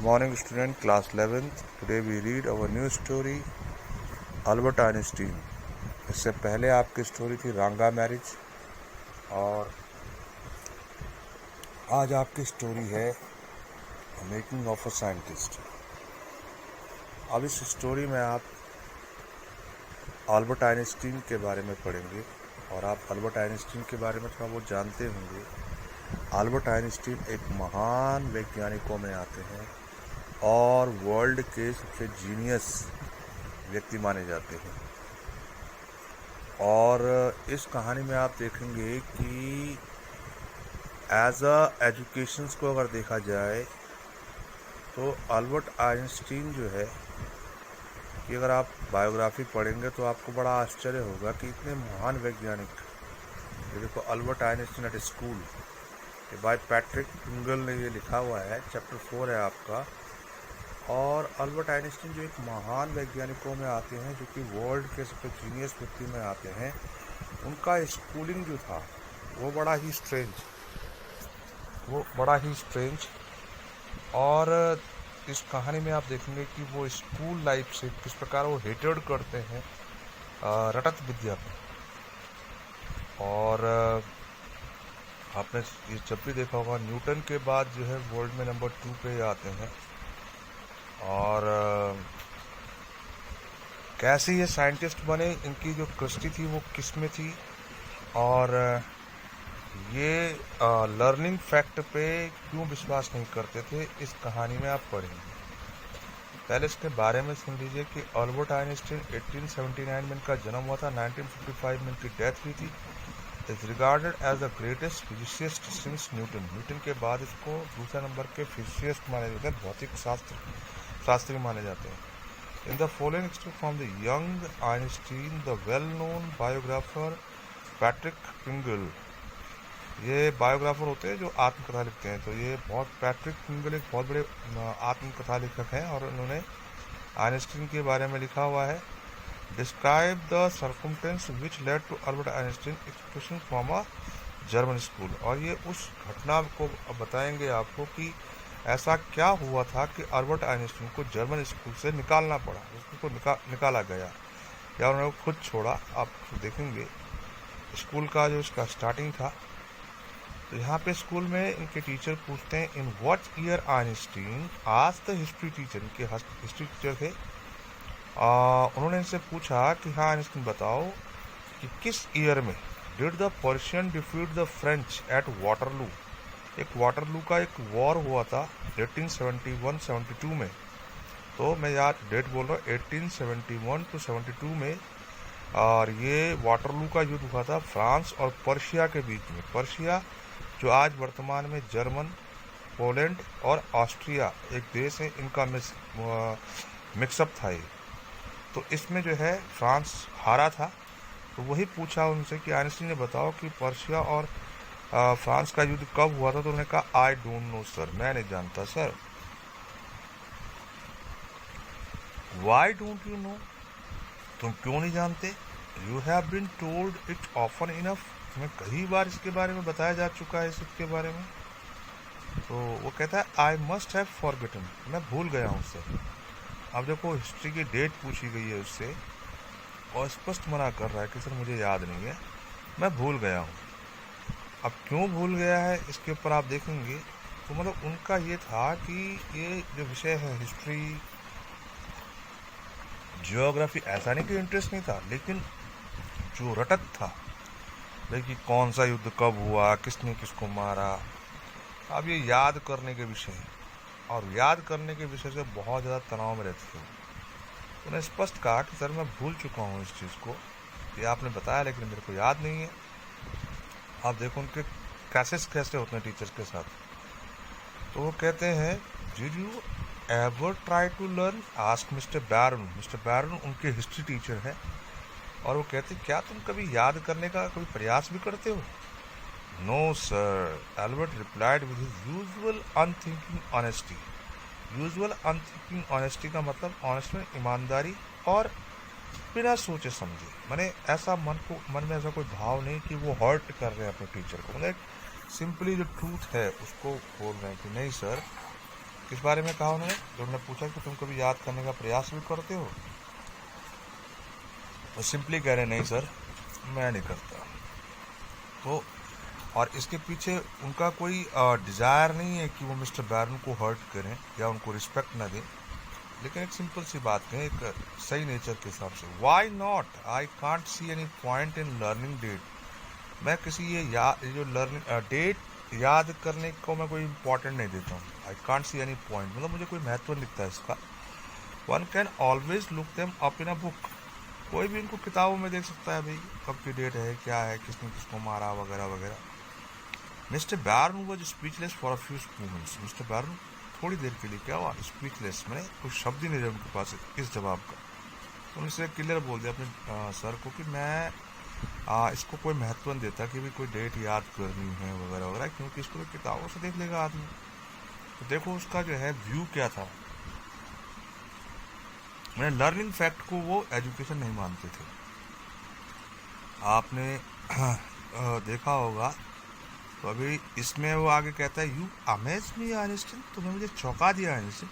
morning student, class 11th. Today we read our new story, Albert Einstein. इससे पहले आपकी story थी रांगा मैरिज, और आज आपकी स्टोरी है मेकिंग ऑफ अ साइंटिस्ट। अब इस स्टोरी में आप अल्बर्ट आइंस्टीन के बारे में पढ़ेंगे, और आप अल्बर्ट आइंस्टीन के बारे में थोड़ा बहुत जानते होंगे। अल्बर्ट आइंस्टीन एक महान वैज्ञानिकों में आते हैं और वर्ल्ड के सबसे जीनियस व्यक्ति माने जाते हैं। और इस कहानी में आप देखेंगे कि एज अ एजुकेशंस को अगर देखा जाए तो अल्बर्ट आइंस्टीन जो है कि अगर आप बायोग्राफी पढ़ेंगे तो आपको बड़ा आश्चर्य होगा कि इतने महान वैज्ञानिक, देखो Albert Einstein at school by Patrick Ingle ने ये लिखा हुआ है, चैप्टर 4 है आपका। और अल्बर्ट आइंस्टीन जो एक महान वैज्ञानिकों में आते हैं, जो कि वर्ल्ड के सबसे जीनियस व्यक्ति में आते हैं, उनका स्कूलिंग जो था वो बड़ा ही स्ट्रेंज। और इस कहानी में आप देखेंगे कि वो स्कूल लाइफ से किस प्रकार वो हेटेड करते हैं रटत विद्या पे। और आपने ये जब भी देखा होगा, न्यूटन के बाद जो है वर्ल्ड में नंबर 2 पे आते हैं। और कैसे ये साइंटिस्ट बने, इनकी जो कृष्टि थी वो किस में थी, और ये लर्निंग फैक्ट पे क्यों विश्वास नहीं करते थे, इस कहानी में आप पढ़ेंगे। पहले इसके बारे में सुन लीजिए कि अल्बर्ट आइंस्टीन 1879 में इनका जन्म हुआ था, 1955 में इनकी डेथ हुई थी। Is regarded as the greatest physicist since Newton. Newton के बाद इसको दूसरे नंबर के फिजिसिस्ट माने जाते हैं, भौतिक शास्त्री माने जाते हैं। In the following extract from the young Einstein, the well known biographer Patrick Ingle. ये बायोग्राफर होते हैं जो आत्मकथा लिखते हैं, तो ये पैट्रिक इंगल एक बहुत बड़े आत्मकथा लेखक हैं, और उन्होंने आइंस्टीन के बारे में लिखा हुआ है। Describe the circumstances which led to Albert Einstein expectation from a German school. और ये उस घटना को बताएंगे आपको कि ऐसा क्या हुआ था कि अल्बर्ट आइंस्टीन को जर्मन स्कूल से निकालना पड़ा, उसको निकाला गया या उन्होंने खुद छोड़ा। आप देखेंगे स्कूल का जो इसका स्टार्टिंग था। तो यहाँ पे स्कूल में इनके टीचर पूछते हैं, in what year Einstein asked the history teacher. इनके हिस्ट्री टीचर थे, उन्होंने इनसे पूछा कि हाँ आइंस्टीन बताओ कि किस ईयर में did the Persian defeat the French eight Waterloo. एक वाटरलू का एक वॉर हुआ था 1871-72 में। तो मैं याद डेट बोल रहा हूँ, 1871 to 72 में। और ये वाटरलू का युद्ध हुआ था फ्रांस और पर्शिया के बीच में। पर्शिया जो आज वर्तमान में जर्मन, पोलैंड और ऑस्ट्रिया एक देश है, इनका मिक्सअप था ये। तो इसमें जो है फ्रांस हारा था। तो वही पूछा उनसे कि आइंस्टीन ने बताओ कि पर्शिया और फ्रांस का युद्ध कब हुआ था। तो उन्होंने कहा आई डोंट नो सर, मैं नहीं जानता sir. Why don't you know, तुम क्यों नहीं जानते। You have been told it often enough, तुम्हें कई बार इसके बारे में बताया जा चुका है इसके बारे में। तो वो कहता है आई मस्ट हैव फॉरगेटन, मैं भूल गया हूँ सर। अब देखो हिस्ट्री की डेट पूछी गई है उससे, और स्पष्ट मना कर रहा है कि सर मुझे याद नहीं है, मैं भूल गया हूँ। अब क्यों भूल गया है इसके ऊपर आप देखेंगे। तो मतलब उनका ये था कि ये जो विषय है हिस्ट्री, जियोग्राफी, ऐसा नहीं कि इंटरेस्ट नहीं था, लेकिन जो रटत था कि कौन सा युद्ध कब हुआ, किसने किसको मारा, अब ये याद करने के विषय हैं, और याद करने के विषय से बहुत ज़्यादा तनाव में रहते थे। उन्होंने स्पष्ट कहा कि सर मैं भूल चुका हूँ इस चीज़ को, ये आपने बताया लेकिन मेरे को याद नहीं है। आप देखो उनके कैसे होते हैं टीचर्स के साथ। तो वो कहते हैं did you ever try to learn, ask mister Baron. Mister Baron उनके हिस्ट्री टीचर हैं, और वो कहते क्या तुम कभी याद करने का कोई प्रयास भी करते हो। No sir, Albert replied with his usual unthinking honesty. Usual unthinking honesty का मतलब ऑनेस्ट में ईमानदारी और बिना सोचे समझे, माने ऐसा मन में ऐसा कोई भाव नहीं कि वो हर्ट कर रहे हैं अपने टीचर को। मतलब सिंपली जो ट्रूथ है उसको बोल रहे हैं कि नहीं सर, किस बारे में कहा उन्होंने? जब उन्होंने पूछा कि तुम कभी याद करने का प्रयास भी करते हो, वो सिंपली कह रहे नहीं सर, मैं नहीं करता। तो और इसके पीछे उनका कोई डिज़ायर नहीं है कि वो मिस्टर बैरन को हर्ट करें या उनको रिस्पेक्ट ना दें, लेकिन एक सिंपल सी बात कहें एक सही नेचर के हिसाब से, why not, I can't see any point in learning date. मैं किसी ये जो लर्निंग डेट याद करने को मैं कोई इंपॉर्टेंट नहीं देता हूँ। आई कांट सी एनी पॉइंट मतलब मुझे कोई महत्व नहीं दिखता इसका। One can always look them up in a book. कोई भी इनको किताबों में देख सकता है भाई, कब की डेट है, क्या है, किसने किसको मारा, वगैरह वगैरह। Mister Baron was speechless for a few moments. Mister Baron थोड़ी देर के लिए क्या हुआ, स्पीचलेस, मैंने कुछ शब्द ही नहीं रहे उनके पास इस जवाब का। तो उनसे क्लियर बोल दिया अपने सर को कि मैं इसको कोई महत्व नहीं देता कि भी कोई डेट याद करनी है वगैरह वगैरह, क्योंकि इसको तो किताबों से देख लेगा आदमी। तो देखो उसका जो है व्यू क्या था। मैंने लर्निंग फैक्ट को वो एजुकेशन नहीं मानते थे। आपने देखा होगा। तो अभी इसमें वो आगे कहता है, यू अमेज मी आइंस्टीन, तुमने मुझे चौंका दिया Einstein.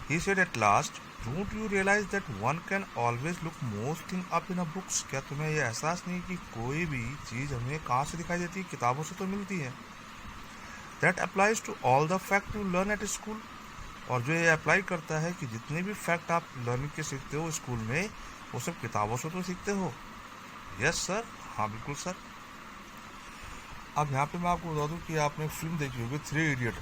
He said at last, don't you realize that one can always look most thing up in a books. क्या तुम्हें यह एहसास नहीं कि कोई भी चीज़ हमें कहाँ से दिखाई देती है, किताबों से तो मिलती है। That applies to all the fact you learn at school. और जो ये अप्लाई करता है कि जितने भी फैक्ट आप लर्निंग के सीखते हो स्कूल में, वो सब किताबों से तो सीखते हो। यस सर, हाँ बिल्कुल सर। अब यहाँ पे मैं आपको बता दूँ कि आपने फिल्म देखी होगी 3 इडियट।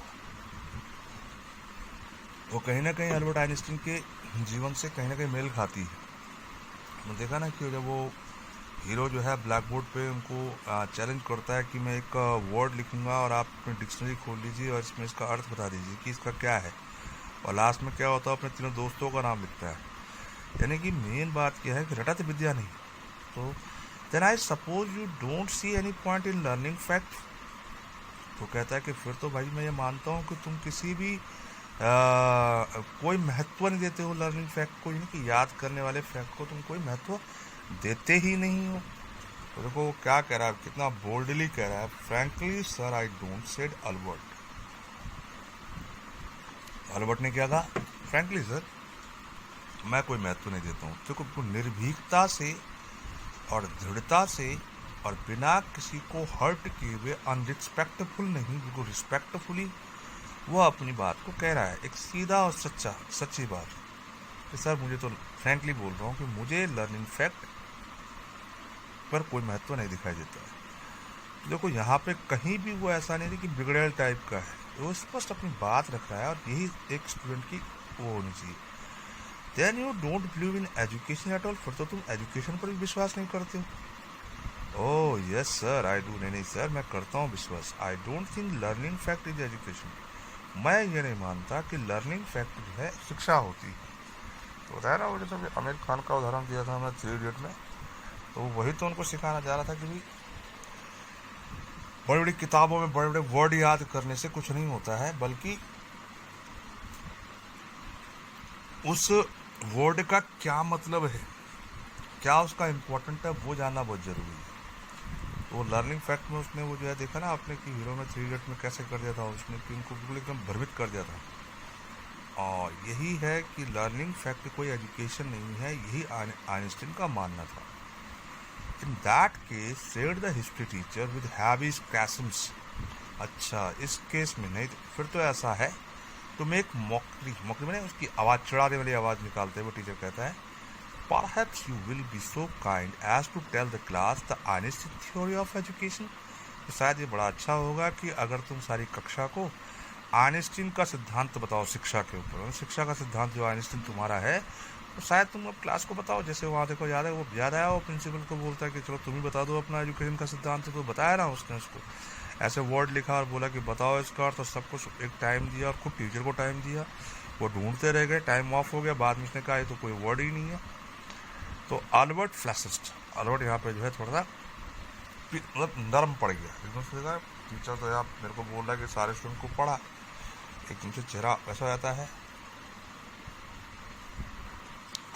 वो कहीं ना कहीं अल्बर्ट आइंस्टीन के जीवन से कहीं ना कहीं मेल खाती है। तो देखा ना कि जब वो हीरो जो है ब्लैक बोर्ड पे उनको चैलेंज करता है कि मैं एक वर्ड लिखूंगा और आप अपनी डिक्शनरी खोल लीजिए और इसमें इसका अर्थ बता दीजिए कि इसका क्या है, और लास्ट में क्या होता है, अपने तीनों दोस्तों का नाम लिखता है। यानी कि मेन बात क्या है कि रटत विद्या नहीं। तो then I suppose you don't see any point in learning fact. तो कहता है कि फिर तो भाई मैं ये मानता हूँ कि तुम किसी भी कोई महत्व नहीं देते हो लर्निंग फैक्ट को, यानी कि याद करने वाले फैक्ट को तुम कोई महत्व देते ही नहीं हो। तो देखो वो क्या कह रहा है, कितना बोल्डली कह रहा है, frankly sir I don't said Albert. Albert ने क्या कहा, फ्रैंकली सर मैं कोई महत्व नहीं देता हूँ। देखो निर्भीकता से और दृढ़ता से और बिना किसी को हर्ट किए हुए, अनरिस्पेक्टफुल नहीं, बिल्कुल रिस्पेक्टफुली वो अपनी बात को कह रहा है। एक सीधा और सच्ची बात कि सर मुझे तो फ्रैंकली बोल रहा हूँ कि मुझे लर्निंग फैक्ट पर कोई महत्व नहीं दिखाई देता है। देखो यहाँ पे कहीं भी वो ऐसा नहीं है कि बिगड़ेल टाइप का है, वो स्पष्ट अपनी बात रख रहा है, और यही एक स्टूडेंट की वो होनी चाहिए। Then you don't believe in education at all. फिर तो तुम एजुकेशन पर भी विश्वास नहीं करते हो। Oh yes sir I do. नहीं सर मैं करता हूँ विश्वास। I don't think learning fact is education. मैं ये नहीं मानता कि लर्निंग फैक्ट जो है शिक्षा होती है। तो बताया ना वो, जैसे आमिर खान का उदाहरण दिया था हमने 3 इडियट में, तो वही तो उनको सिखाना चाह रहा था कि भाई बड़ी बड़ी किताबों में बड़े बड़े वर्ड याद करने से कुछ नहीं होता है, बल्कि उस वर्ड का क्या मतलब है, क्या उसका इम्पोर्टेंट है, वो जानना बहुत ज़रूरी है। तो लर्निंग फैक्ट में उसने वो जो है देखा ना आपने कि हीरो ने 3 इडियट में कैसे कर दिया था उसने, कि उनको बिल्कुल एकदम भ्रमित कर दिया था। और यही है कि लर्निंग फैक्ट कोई एजुकेशन नहीं है, यही आइंस्टीन का मानना था। In that case said the history teacher with heavy spasms. अच्छा इस केस में नहीं, फिर तो ऐसा है, तुम एक मॉकरी मैंने उसकी आवाज़ चढ़ाने वाली आवाज़ निकालते हुए टीचर कहता है, Perhaps you will be so kind as to tell the class the Einstein theory of education। तो शायद ये बड़ा अच्छा होगा कि अगर तुम सारी कक्षा को आइंस्टीन का सिद्धांत बताओ शिक्षा के ऊपर। शिक्षा का सिद्धांत जो आइंस्टीन तुम्हारा है, तो शायद तुम अब क्लास को बताओ। जैसे वहाँ देखो याद है, वो याद आया, वो प्रिंसिपल को बोलता है कि चलो तुम ही बता दो अपना एजुकेशन का सिद्धांत। तो बताया ना उसने उसको ऐसे वर्ड लिखा और बोला कि बताओ इसका अर्थ। तो सब कुछ एक टाइम दिया और खुद टीचर को टाइम दिया, वो ढूंढते रह गए, टाइम ऑफ हो गया। बाद में उसने कहा ये तो कोई वर्ड ही नहीं है। तो अल्बर्ट फ्लैसिस्ट, अल्बर्ट यहाँ पे जो है थोड़ा सा मतलब नरम पड़ गया एकदम से। टीचर तो यार मेरे को बोल रहा है कि सारे स्टूडेंट को पढ़ा, एकदम से चेहरा ऐसा हो जाता है।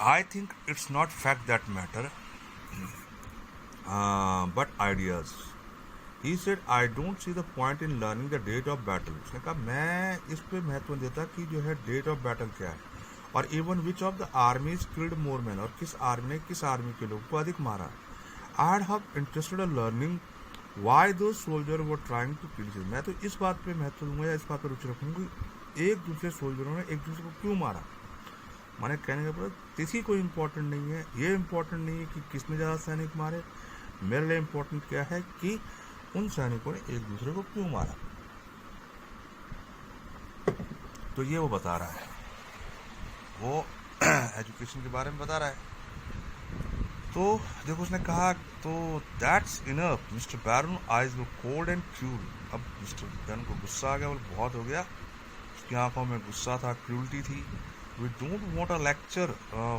I think it's not fact that matter but ideas. He said I don't see the point in learning the date of battle. उसने कहा मैं इस पे महत्व नहीं देता कि जो है डेट ऑफ बैटल क्या है, और even which of the armies killed more man, और किस आर्मी ने किस आर्मी के लोगों को अधिक मारा। I have interested in learning why do soldier were trying to kill. मैं तो इस बात पे महत्व दूंगा या इस बात पर रुचि रखूंगी एक दूसरे सोल्जरों ने एक दूसरे को क्यों मारा। माने कहने का मतलब किसी कोई इम्पोर्टेंट नहीं है, ये इम्पोर्टेंट नहीं है कि किसने ज़्यादा सैनिक मारे, मेरे लिए इम्पोर्टेंट क्या है कि उन सैनिकों ने एक दूसरे को क्यों मारा। तो ये वो बता रहा है, वो एजुकेशन के बारे में बता रहा है। तो देखो उसने कहा तो that's enough Mister Baron, eyes were cold and cruel. अब मिस्टर बैरन को गुस्सा आ गया, बोले बहुत हो गया, उसकी आंखों में गुस्सा था, क्रूल्टी थी। We don't want a lecture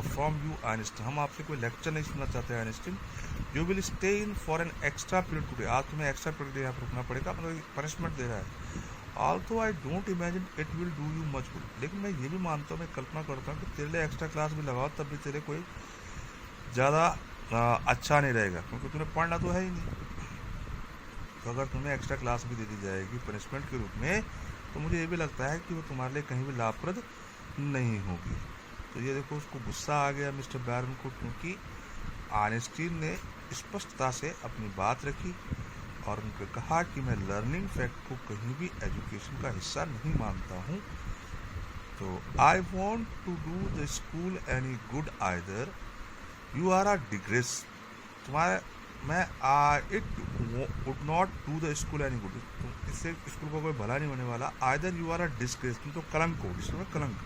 from you Einstein, हम आपसे कोई लेक्चर नहीं सुनना चाहते Einstein. You will stay in for an extra period today, आज तुम्हें एक्स्ट्रा पीरियड यहाँ पर रुकना पड़ेगा, मतलब पनिशमेंट दे रहा है। Also I don't imagine it will do you much good, लेकिन मैं ये भी मानता हूँ, मैं कल्पना करता हूँ कि तेरे लिए एक्स्ट्रा क्लास भी लगाओ तब भी तेरे कोई ज़्यादा अच्छा नहीं रहेगा, क्योंकि तुम्हें पढ़ना तो है ही नहीं। तो अगर तुम्हें एक्स्ट्रा क्लास भी दे दी जाएगी पनिशमेंट के रूप में, तो मुझे ये भी लगता है कि वो तुम्हारे लिए कहीं भी लाभप्रद नहीं होगी। तो ये देखो उसको गुस्सा आ गया मिस्टर बैरन को, क्योंकि आइंस्टीन ने स्पष्टता से अपनी बात रखी और उनको कहा कि मैं लर्निंग फैक्ट को कहीं भी एजुकेशन का हिस्सा नहीं मानता हूँ। तो I want to do the school any good either, you are a disgrace, तुम्हारे मैं it would not do the school any good, इससे स्कूल को कोई भला नहीं होने वाला। Either you are a disgrace, तुम तो कलंक हो, इसमें कलंक।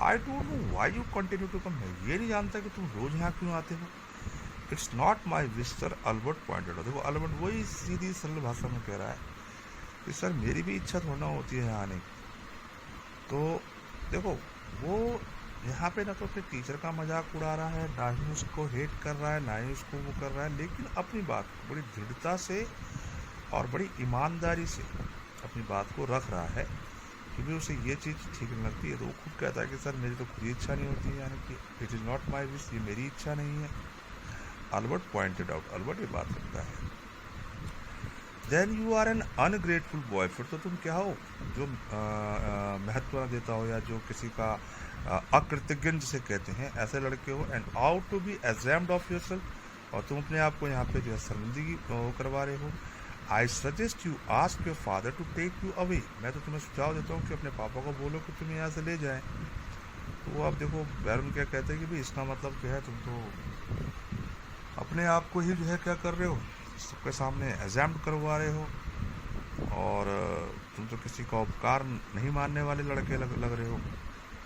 I don't know why you continue to come, मैं ये नहीं जानता कि तुम रोज यहाँ क्यों आते हो। It's not my wish sir, Albert pointed out. देखो अल्बर्ट वही सीधी सरल भाषा में कह रहा है कि सर मेरी भी इच्छा थोड़ा होती है यहाँ आने की। तो देखो वो यहाँ पे ना तो अपने टीचर का मजाक उड़ा रहा है, ना ही उसको हेट कर रहा है, ना ही उसको वो कर रहा है, लेकिन अपनी बात बड़ी दृढ़ता से और बड़ी ईमानदारी से अपनी बात को रख रहा है कि भी उसे ये चीज़ ठीक नहीं लगती है। तो वो खुद कहता है कि सर मेरी तो खुद इच्छा नहीं होती है, यानी कि it is not my wish, ये मेरी इच्छा नहीं है। अल्बर्ट पॉइंटेड आउट, अल्बर्ट ये बात रखता है। Then you are an ungrateful boy, फिर तो तुम क्या हो जो महत्व न देता हो या जो किसी का अकृतज्ञ जिसे कहते हैं, ऐसे लड़के हो। And ought to be ashamed of yourself, और तुम अपने आप को यहाँ पे जो है शर्मिंदगी करवा रहे हो। I suggest you ask your father to take you away, मैं तो तुम्हें सुझाव देता हूँ कि अपने पापा को बोलो कि तुम्हें यहाँ से ले जाएं। तो अब देखो बैरन क्या कहते हैं कि भाई इसका मतलब क्या है, तुम तो अपने आप को ही जो है क्या कर रहे हो, सबके सामने एग्जाम्ड करवा रहे हो, और तुम तो किसी का उपकार नहीं मानने वाले लड़के लग रहे हो।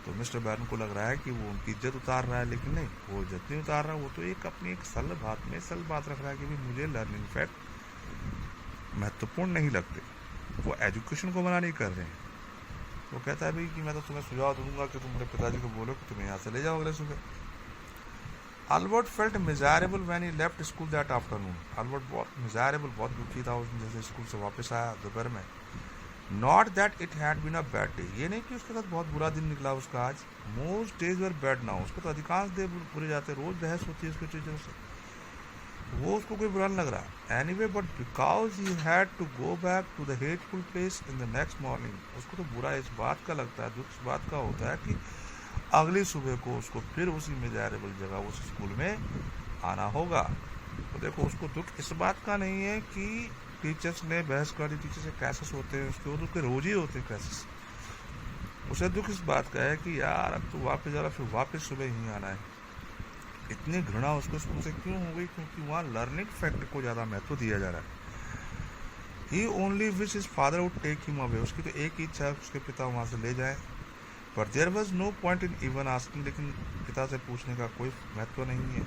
तो मिस्टर बैरन को लग रहा है कि वो उनकी इज्जत उतार रहा है, लेकिन नहीं, वो इज्जत नहीं उतार रहा, वो तो एक अपनी एक सरल बात रख रहा है कि भाई मुझे लर्निंग फैक्ट महत्वपूर्ण नहीं लगते, वो एजुकेशन को मना नहीं कर रहे हैं। वो कहता है भाई कि मैं तो तुम्हें सुझाव दूंगा कि तुम अपने पिताजी को बोलो कि तुम्हें यहाँ से ले जाओ अगले सुबह। Albert felt miserable when he left school that afternoon, Albert बहुत मिजरेबल, बहुत दुखी था उस जैसे स्कूल से वापस आया दोपहर में। Not that it had been a bad day, ये नहीं कि उसके साथ बहुत बुरा दिन निकला उसका आज। Most days were bad now, उसको तो अधिकांश दिन बुरे जाते, रोज बहस होती है उसके टीचर से, वो उसको कोई बुरा नहीं लग रहा। Anyway but because he had to go back to the hateful place in the next morning, उसको तो बुरा इस बात का लगता है, दुख इस बात का होता है कि अगली सुबह को उसको फिर उसी मेजरेबल जगह उस स्कूल में आना होगा। तो देखो उसको दुख इस बात का नहीं है कि टीचर्स ने बहस कर दी, टीचर से क्लासेस होते हैं उसके, वो तो रोज ही होते हैं क्लासेस। उसे दुख इस बात का है कि यार अब तो वापस जा रहा, फिर वापस सुबह ही आना है। इतनी घृणा उसको स्कूल से क्यों हो गई, क्योंकि वहाँ लर्निंग फैक्ट को ज़्यादा महत्व दिया जा रहा है। He only wish his father would take him away, उसकी तो एक ही इच्छा है उसके पिता वहाँ से ले जाए। But there was no point in even asking, लेकिन पिता से पूछने का कोई महत्व नहीं है।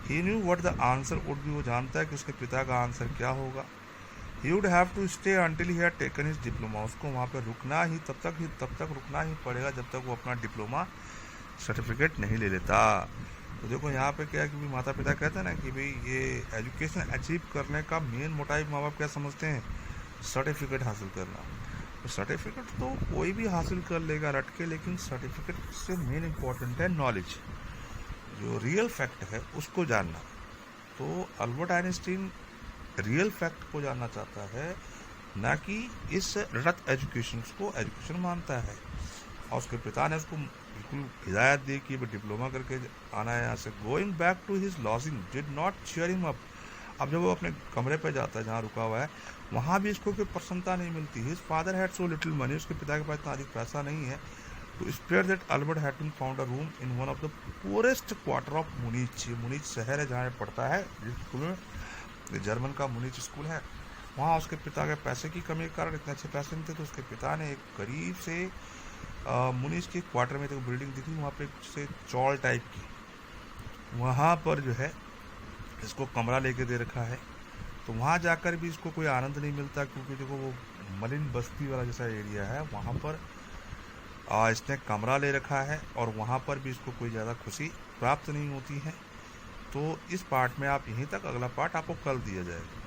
He knew what the answer would be, वो जानता है कि उसके पिता का आंसर क्या होगा। He would have to stay until he had taken his diploma, उसको वहाँ पर रुकना ही तब तक रुकना ही पड़ेगा जब तक वो अपना डिप्लोमा सर्टिफिकेट नहीं ले लेता। तो देखो यहाँ पे क्या है कि भी माता पिता कहते हैं ना कि भाई ये एजुकेशन अचीव करने का मेन मोटिव माँ बाप क्या समझते हैं, सर्टिफिकेट हासिल करना। तो सर्टिफिकेट तो कोई भी हासिल कर लेगा रट के, लेकिन सर्टिफिकेट से मेन इम्पॉर्टेंट है नॉलेज, जो रियल फैक्ट है उसको जानना। तो अल्बर्ट आइंस्टीन रियल फैक्ट को जानना चाहता है, ना कि इस रटत एजुकेशन को एजुकेशन मानता है। और उसके पिता ने उसको बिल्कुल हिदायत दी कि डिप्लोमा करके आना है यहाँ से। Going back to his lodging did not cheer him up. अब जब वो अपने कमरे पर जाता है जहाँ रुका हुआ है, वहाँ भी इसको कोई प्रसन्नता नहीं मिलती। His father had so little money, उसके पिता के पास इतना अधिक पैसा नहीं है। तो spare that Albert had been found a room in one of the poorest quarter of Munich. Munich शहर है जहाँ पढ़ता है, जिस स्कूल में जर्मन का मुनीच स्कूल है। वहाँ उसके पिता के पैसे की कमी के कारण इतने अच्छे पैसे नहीं थे, तो उसके पिता ने एक करीब से मुनीच के क्वार्टर में एक बिल्डिंग दिखी, वहाँ पे से चौल टाइप की, वहाँ पर जो है इसको कमरा लेके दे रखा है। तो वहाँ जाकर भी इसको कोई आनंद नहीं मिलता, क्योंकि देखो वो मलिन बस्ती वाला जैसा एरिया है, वहाँ पर इसने कमरा ले रखा है और वहाँ पर भी इसको कोई ज़्यादा खुशी प्राप्त नहीं होती है। तो इस पार्ट में आप यहीं तक, अगला पार्ट आपको कल दिया जाएगा।